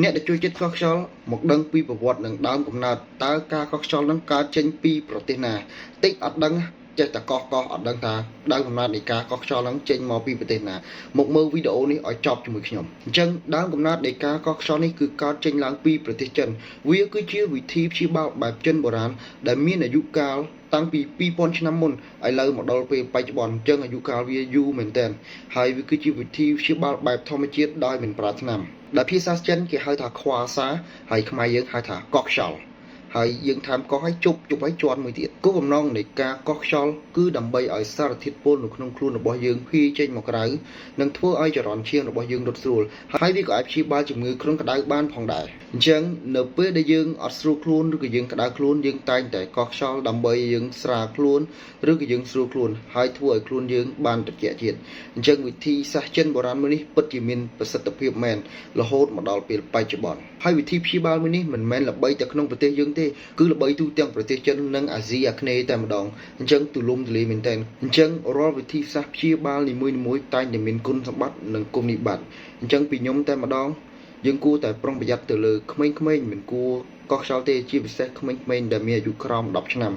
អ្នកដែលជួយចិត្តកោះខ្យល់មកដឹងពីប្រវត្តិនិងដើមកំណើតតើការកោះខ្យល់នឹងកើតចេញពីប្រទេសណាតិចអត់ដឹងចេះតែកោះអត់ដឹងថាដើមកំណើតនៃការកោះខ្យល់នឹងចេញមកពីប្រទេសណាមកមើលវីដេអូនេះឲ្យចប់ជាមួយខ្ញុំអញ្ចឹងដើមកំណើតនៃការកោះខ្យល់នេះគឺកើតចេញឡើងពីប្រទេសចិនវាគឺជាវិធីព្យាបាលបែបចិនបុរាណដែលមានអាយុកាលតាំងពី2000ឆ្នាំមុនឥឡូវមកដល់ពេលបច្ចុប្បន្នអញ្ចឹងអាយុកាលវាយូរមែនទែនហើយវាគឺជាវិធីព្យាបាលបែបធម្មជាតិដោយមិនប្រើថ្នាំដែលភាសាចិនគេហៅថាខ្វ៉ាសាហើយខ្មែរយើងហៅថាកោះខ្យល់ហើយយើងថែមកោះឲ្យជប់ឲ្យជាន់មួយទៀតគោលបំណងនៃការកោះខ្យល់គឺដើម្បីឲ្យសារធាតុពុលនៅក្នុងខ្លួនរបស់យើងភាយចេញមកក្រៅនិងធ្វើឲ្យចរន្តឈាមរបស់យើងរត់ស្រួលហើយវាក៏អាចព្យាបាលជំងឺគ្រុនក្តៅបានផងដែរអញ្ចឹងនៅពេលដែលយើងអត់ស្រួលខ្លួនឬក៏យើងក្តៅខ្លួនយើងតែងតែកោះខ្យល់ដើម្បីយើងស្រាលខ្លួនឬក៏យើងស្រួលខ្លួនហើយធ្វើឲ្យខ្លួនយើងបានត្រជាក់ជាតិអញ្ចឹងវិធីសាស្ត្រចិនបុរាណមួយនេះពិតជាមានប្រសិទ្ធភាពមែនរហូតមកដល់ពេលបច្ចុប្បន្នហើយវិធីព្យាបាលមួយនេះមិនមែនល្បីតែក្នុងប្រទេសយើងទេគឺល្បីទូទាំងប្រទេសចិននិងអាស៊ីអាគ្នេយ៍តែម្ដងអញ្ចឹងទូលំទូលាយមែនទែនអញ្ចឹងរាល់វិធីសាស្ត្រព្យាបាលនីមួយៗតែងតែមានគុណសម្បត្តិនិងគុណវិបត្តិអញ្ចឹងពីខ្ញុំតែម្ដងយើងគួរតែប្រុងប្រយ័ត្នទៅលើក្មេងៗមិនគួរកោះខ្យល់ទេជាពិសេសក្មេងៗដែលមានអាយុក្រោម10ឆ្នាំ